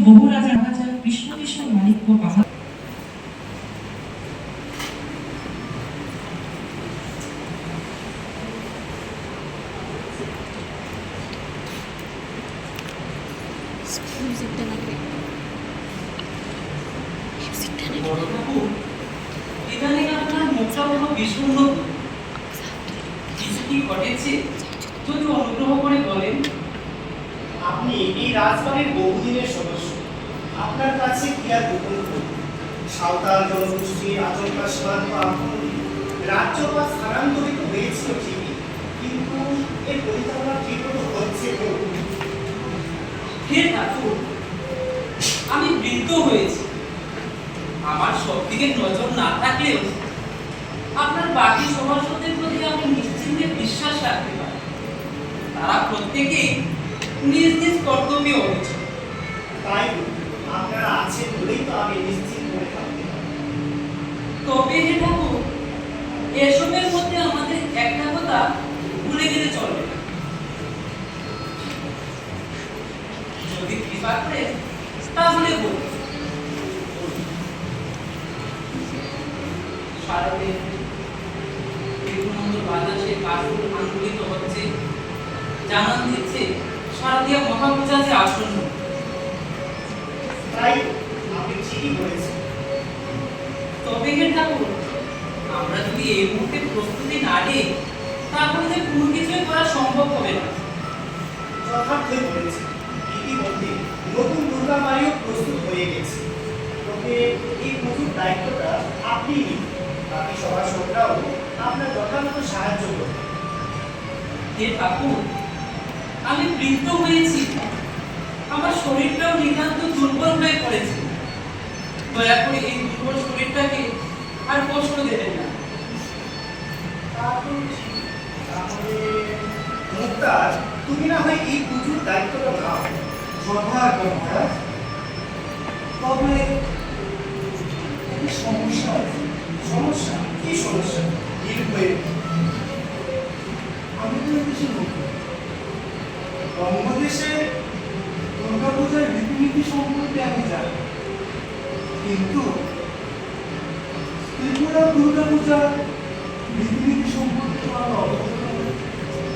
বহু রাজা রাজা কৃষ্ণ কৃষ্ণ মাণিক্য বাহা মিউজিকটা লাগবে। ইদানিং আপনার মুখটা কোনো বিষণ্ণ, কিছু কি ঘটেছে যদি অনুগ্রহ করে বলেন। আপনি এই রাজবাড়ির বহুদিনের সদস্য, আপনার কাছে কি আর গোপন করব? সাঁওতাল জনগোষ্ঠীর আচমকা সীমান্ত আক্রমণে রাজ্যপাল স্থানান্তরিত হয়েছিল ঠিকই, কিন্তু এর পরিচালনা ঠিকমতো হচ্ছে তো? হে ঠাকুর, আমি বৃদ্ধ হয়েছি, আমার সব দিকে নজর না থাকলেও আপনার বাকি সভাসদের প্রতি আমি নিশ্চিন্তে বিশ্বাস রাখতে পারি। তারা প্রত্যেকেই নিজ নিজ কর্তব্যে অবিচল। তাই আপনারা আছেন বলেই তো আমি নিশ্চিত করে থাকতে পারি। তবে হে ঠাকুর, এসবের মধ্যে আমাদের একটা কথা ভুলে গেলে চলবে না। যদি কৃপা করে তাহলে বলুন। শারদে বিপুনন্দ বাতাসে কাশফুল আন্দোলিত হচ্ছে, জানান দিচ্ছে শারদীয় মহাপূজা যে আসন্ন। তাই আপনি ঠিকই বলেছেন। তবে হে ঠাকুর, আমরা যদি এই মুহূর্তে প্রস্তুতি না নিই তাহলে যে কোনো কিছুই করা সম্ভব হবে না। যথার্থই বলেছেন। ইতিমধ্যে নতুন দুর্গা বাড়িও প্রস্তুত হয়ে গেছে, তবে এই পুজোর দায়িত্বটা আপনি নিন। বাকি সভাসদরাও আপনার যথাযথ সাহায্য করবেন। হে ঠাকুর, আমি বৃদ্ধ হয়েছি, আমার শরীরটাও নিতান্ত দুর্বল হয়ে পড়েছে। দয়া করে এই দুর্বল শরীরটাকে আর কষ্ট দেবেন না। তাহলে মুক্তার, তুমি না হয় এই পুজোর দায়িত্বটা নাও। যথার্থ মহারাজ, তবে একটি সমস্যা আছে। সমস্যা? কি সমস্যা? নির্ভয়ে আমি তো দেশে নতুন, বঙ্গদেশে দুর্গাপূজার রীতিনীতি সম্পর্কে আমি জানি, কিন্তু ত্রিপুরা দুর্গাপূজার রীতিনীতি সম্পর্কে আমার অবগত নয়।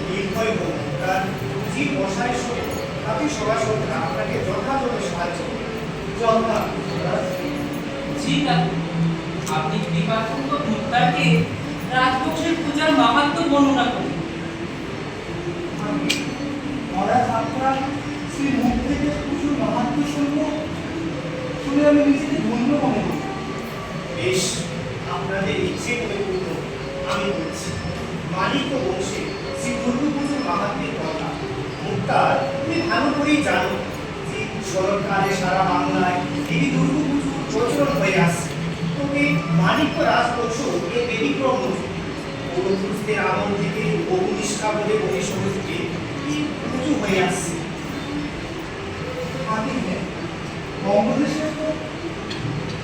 নির্ভয় হোক, কারণ যে বসায় শোনে তাকে সভাসদরা আপনাকে যথাযথ সাহায্য করবে। যথার্থ মহারাজ। জি ঠাকুর, আপনি কৃপাপূর্বক মুক্তারকে রাজবংশের পূজার মাহাত্ম্য বর্ণনা করুন। আমি মহারাজ আপনার শ্রী মুখ থেকে প্রচুর মাহাত্ম শুনে আমি নিজেকে ধন্য মনে করি। বেশ, আপনাদের ইচ্ছে করে পূর্ণ আমি বলছি। মালিক বংশে শ্রী দুর্গা পুজোর মাহাত্মের কথা মুক্তার তুমি ভালো করেই জানো যে শরৎকালে সারা বাংলায় দেবী দুর্গা পুজোর প্রচলন হয়ে আসছে। তবে মানিক্য রাজবংশ এর ব্যতিক্রম নয়। পূর্বপুরুষদের আমল থেকে বহু নিষ্ঠা বলে বহিঃসমুদ্রে এই পুজো হয়ে আসছে। আমি বঙ্গদেশে তো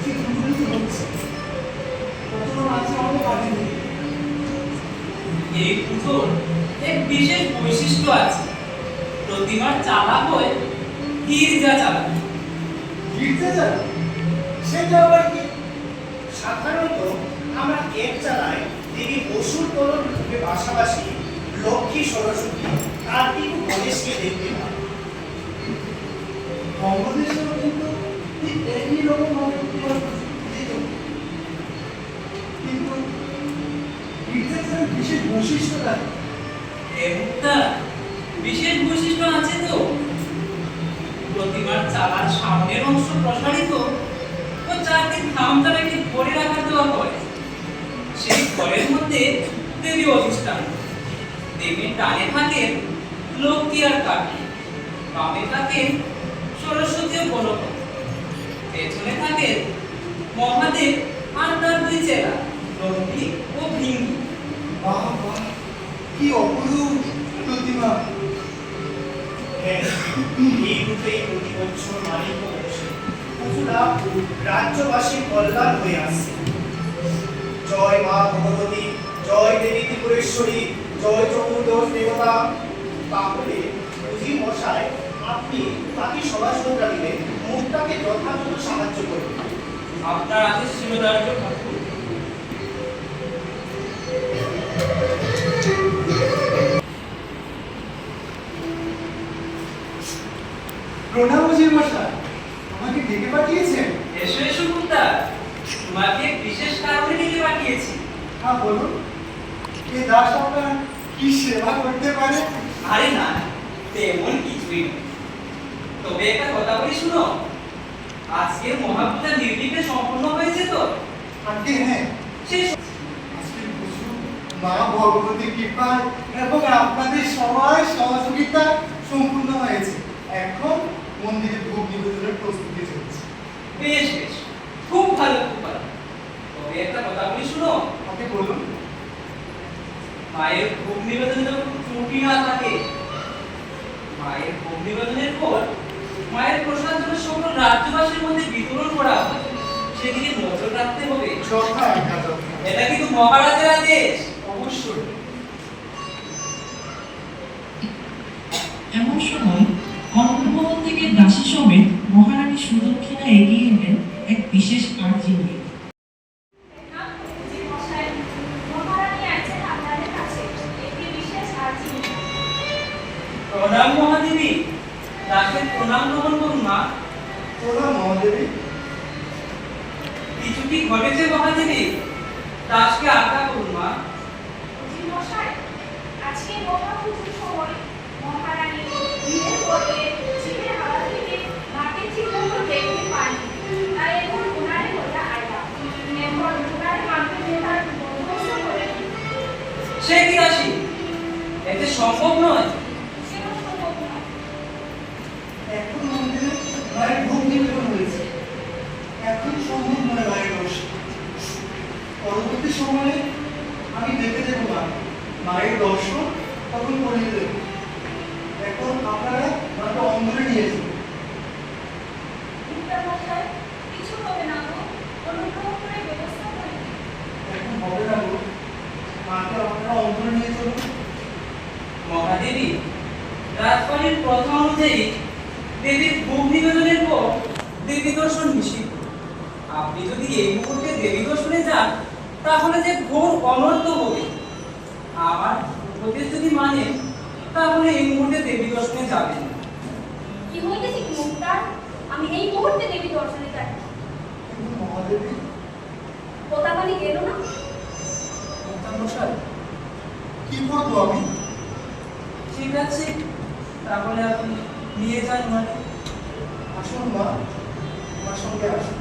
যে দুর্নীতি হচ্ছে প্রচলন আছে অনেক আগে থেকে। এই পুজোর এক বিশেষ বৈশিষ্ট্য আছে, প্রতিমার চালা হয় গির্জা চালা। গির্জা যারা সেটা আবার কি? সাধারণত আমরা এক চালায় দেবী অসুর তরল রূপে পাশাপাশি লক্ষ্মী, সরস্বতী, কার্তিক ও গণেশকে দেখতে পাই। বঙ্গদেশেও কিন্তু ঠিক একই রকম ভাবে প্রতিমা পূজিত, কিন্তু গির্জার বিশেষ বৈশিষ্ট্য থাকে। একটা বিশেষ বৈশিষ্ট্য আছে তো, প্রতিমার চালার সামনের অংশ প্রসারিত ও চারদিক খামটা রেখে ধরে রাখা দেওয়া হয়। সেই ঘরের মধ্যে দেবী অধিষ্ঠান। দেবীর ডানে থাকেন লক্ষ্মী আর কার্তিক, বামে থাকেন সরস্বতী ও গণপতি, পেছনে থাকেন মহাদেব আর তার দুই চেলা লক্ষ্মী ও ভিঙ্গি। বাহ বাহ, কি অপরূপ প্রতিমা! হ্যাঁ, এই রূপেই প্রতি বছর মানিক্য বংশে পুজোটা রাজ্যবাসীর কল্যাণ হয়ে আসছে। জয় মা ভগবতী, জয় দেবী ত্রিপুরেশ্বরী, জয় চতুর্দশ দেবতা। তাহলে পুঁজি মশাই, আপনি বাকি সভাসদরা মিলে মুখটাকে যথাযথ সাহায্য করবে। আপনার আদেশ শিরোধার্য ঠাকুর। প্রণাম অজির মশাই, আমাকে ডেকে পাঠিয়েছেন? এসো এসো মুক্তা, তোমাকে বিশেষ কারণে ডেকে পাঠিয়েছি। হ্যাঁ বলুন, এই দাস আপনার কি সেবা করতে পারে? আরে না, তেমন কিছুই নয়। তবে একটা কথা বলি শুনো, আজকের মহাপূজা নির্বিঘ্নে সম্পন্ন হয়েছে তো? আগে হ্যাঁ, সেই আজকের পুজো মা ভগবতীর কৃপায় এবং আপনাদের সবার সহযোগিতা সম্পূর্ণ হয়েছে। এখন মন্দিরে ভোগ নিবেদনের প্রস্তুতি চলছে। বেশ বেশ, খুব ভালো খুব ভালো। তবে একটা কথা বলি শুনো, আপনি বলুন। মায়ের ভোগ নিবেদনে যেন কোনো ত্রুটি না থাকে। মায়ের ভোগ নিবেদনের পর মায়ের প্রসাদ যেন সকল রাজ্যবাসীর মধ্যে বিতরণ করা হয়, সেদিকে নজর রাখতে হবে। যথা আজ্ঞা, যথা। এটা কিন্তু মহারাজের আদেশ। অবশ্যই। এমন সময় অন্নভবন থেকে দাসী সমেত মহারানী সুদক্ষিণা এগিয়ে এলেন এক বিশেষ আর্জি নিয়ে। প্রণাম মহাদেবী, দাসের প্রণাম গ্রহণ করুন মা। প্রণাম মহাদেবী। কিছু কি ঘটেছে মহাদেবী? দাসকে আজ্ঞা করুন মা। আজকে মহাপুজোর সময় মহারানী ভিড়ের পথে ছিপের হাওয়া থেকে মাটির চিহ্নগুলো দেখতে পাননি, তাই এখন ওনারে বলে আইলাম। এখন ওনারে মাকে দিয়ে তার বন্দোবস্ত করে দিন। সে কি দাসী? এতে সম্ভব নয়। সেটা সম্ভব নয়। এখন মন্দিরে মায়ের ভোগ নিবেদন হয়েছে, এখন সম্ভব নয় মায়ের দোষ। পরবর্তী সময়ে আমি দেখে দেবো মায়ের দর্শন তখন করিয়ে দেব। এখন আপনারা মাকে অন্দরে নিয়ে যান। মুক্তা মশাই, কিছু হবে না গো, অনুগ্রহ করে ব্যবস্থা করে দিন। এখন হবে না গো, মাকে আপনারা অন্দরে নিয়ে চলুন। মহাদেবী, রাজবাড়ির প্রথা অনুযায়ী দেবীর ভোগ নিবেদনের পর দেবী দর্শন নিষিদ্ধ। আপনি যদি এই মুহূর্তে দেবী দর্শনে যান, তাহলে যে ঘোর অনর্থ হবে। আমার উপদেশ যদি মানেন, তাহলে এই মুহূর্তে দেবী দর্শনে যাবেন না। কি হইতেছে কি মুক্তা? আমি এই মুহূর্তে দেবী দর্শনে যাই। কিন্তু মহাদেবী, পোতাবালি গেল না? মশাই, কি করবো আমি? ঠিক আছে, তাহলে আপনি নিয়ে যান মানে। আসুন মা, আমার সঙ্গে আসুন।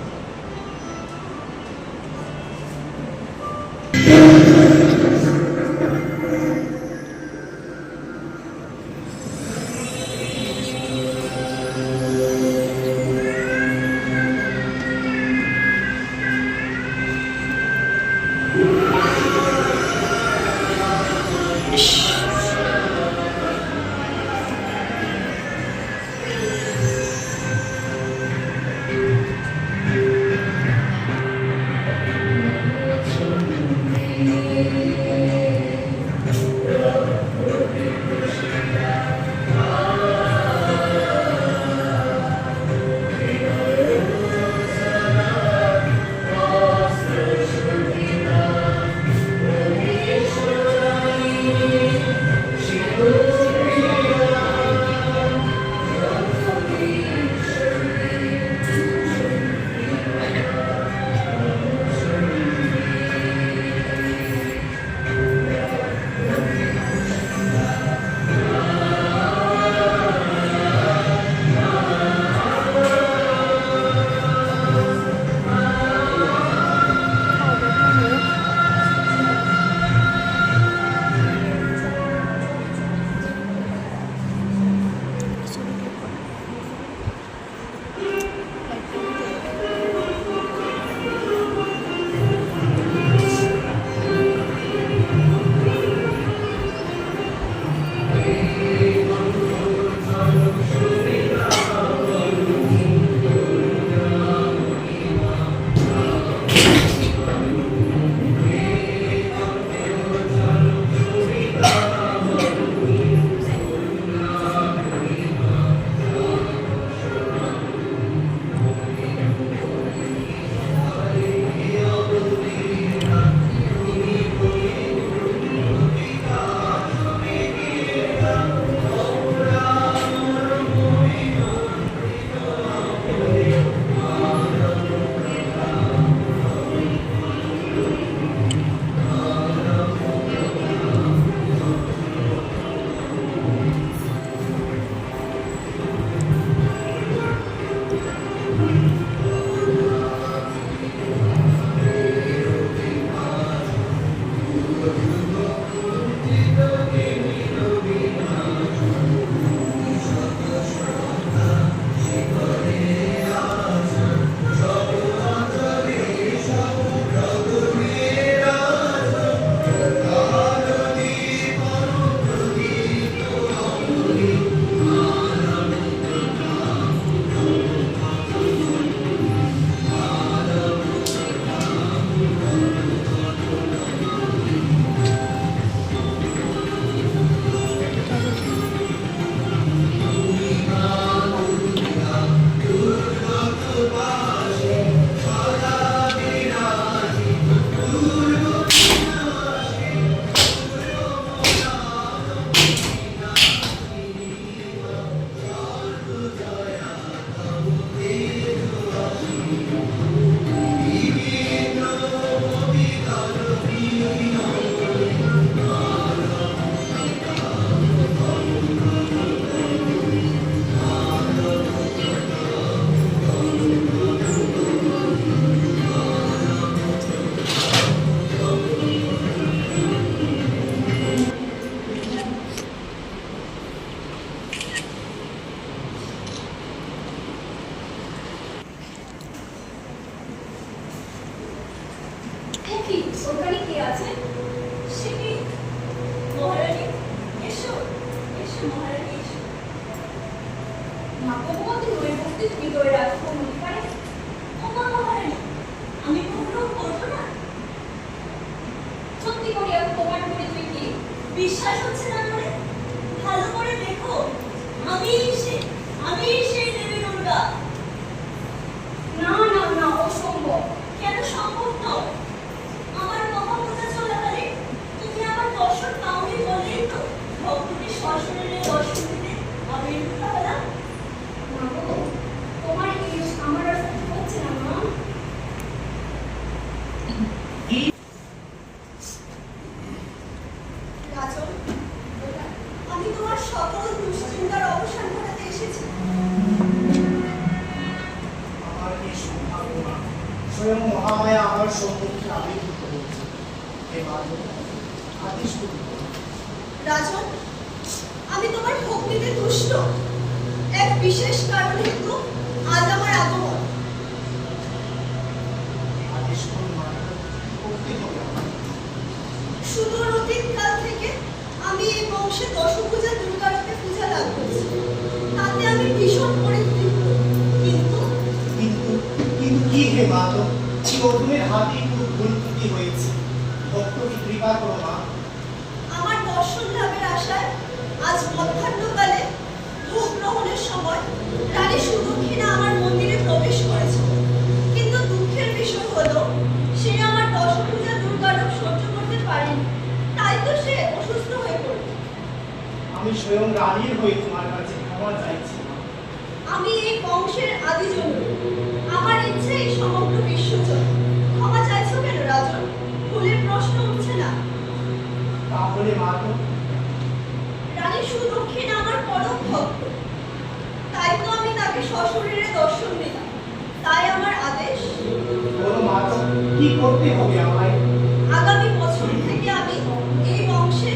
ও কি ওখানে কে আছে? সে কি মহারানী? এসো এসো মহারানী এসো। ভাগ্যবতী নই বলতে তুমি তো রাজকুমার হতে পারে। ওমা মহারানী, আমি কখনো করবো না। সত্যি করে আমি তোমার পরিচয় কি? বিশ্বাস হচ্ছে না করে? ভালো করে দেখো, আমি সেই দেবী দুর্গা। না না না, অসম্ভব। কেন সম্ভব নয়? আমার মহাপূজা চলাকালে তুমি আমার দর্শন পাওনি বলেই তো ভক্তকে সশরীরে দর্শন দিতে আবির্ভূত হলাম। মা গো, তোমার এই আমার আর সহ্য হচ্ছে না মা। এই রাজন, আমি তোমার সকল দুশ্চিন্তার অবসান ঘটাতে এসেছি। আমার এই সৌভাগ্য না, স্বয়ং মহামায়া আমার সম্মুখে আবির্ভূত হয়েছে। হে মাধব, আদেশ করুন। রাজন, আমি তোমার ভক্তিতে তুষ্ট। এক বিশেষ কারণ হেতু আজ আমার আগমন। আদেশ করুন মাধব, করতে হবে আমার। সুদূর অতীতকাল থেকে আমি এই বংশে দশভুজা দুর্গারূপে পূজা লাভ করছি। তাতে আমি ভীষণ পরিতৃপ্ত। কিন্তু কিন্তু কিন্তু কি হে মাধব, কি অর্জুনের হাতে একটু ভুল ত্রুটি হয়েছে। ভক্তকে কৃপা করো মা। আমার দর্শন লাভের আশায় আজ মধ্যাহ্নকালে ভোগ গ্রহণের সময় রানী সুদক্ষিণা আমার মন্দিরে প্রবেশ করেছে। কিন্তু দুঃখের বিষয় হলো সে আমার দশভুজা দুর্গারূপ সহ্য করতে পারেনি। তাই তো সে অসুস্থ হয়ে পড়ল। আমি স্বয়ং রানীর হয়ে তোমার কাছে ক্ষমা চাইছি মা। আমি এই বংশের আদি জন্ম। আমার ইচ্ছে এই সমগ্র বিশ্ব চলে। ক্ষমা চাইছো কেন রাজন? ভুলের প্রশ্ন উঠছে না। তাহলে মাধব, রানী সুদক্ষিণা আমার পরম ভক্ত। তাই তো আমি তাকে সশরীরে দর্শন দিলাম। তাই আমার আদেশ, বলো মাধব, কি করতে হবে আমায়? আগামী বছর থেকে আমি এই বংশে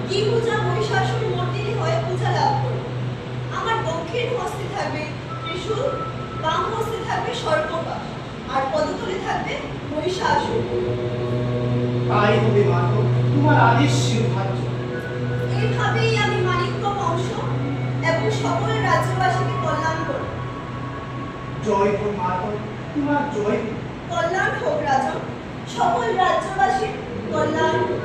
কি পূজা মহিষাসুর মর্দিনী হয়ে পূজা লাভ করব। আমার দক্ষিণ হস্তে থাকবে ত্রিশূল, বাম হস্তে থাকবে সর্পপাশ, আর পদতলে থাকবে মহিষাসুর। তাই হবে মাধব, তোমার আদেশ শিরোধার্য। এইভাবেই আমি মানিক্য বংশ এবং সকল রাজ্যবাসীকে কল্যাণ করব। জয় হোক মাধব, তোমার জয় হোক। কল্যাণ হোক রাজন, সকল রাজ্যবাসীর কল্যাণ হোক।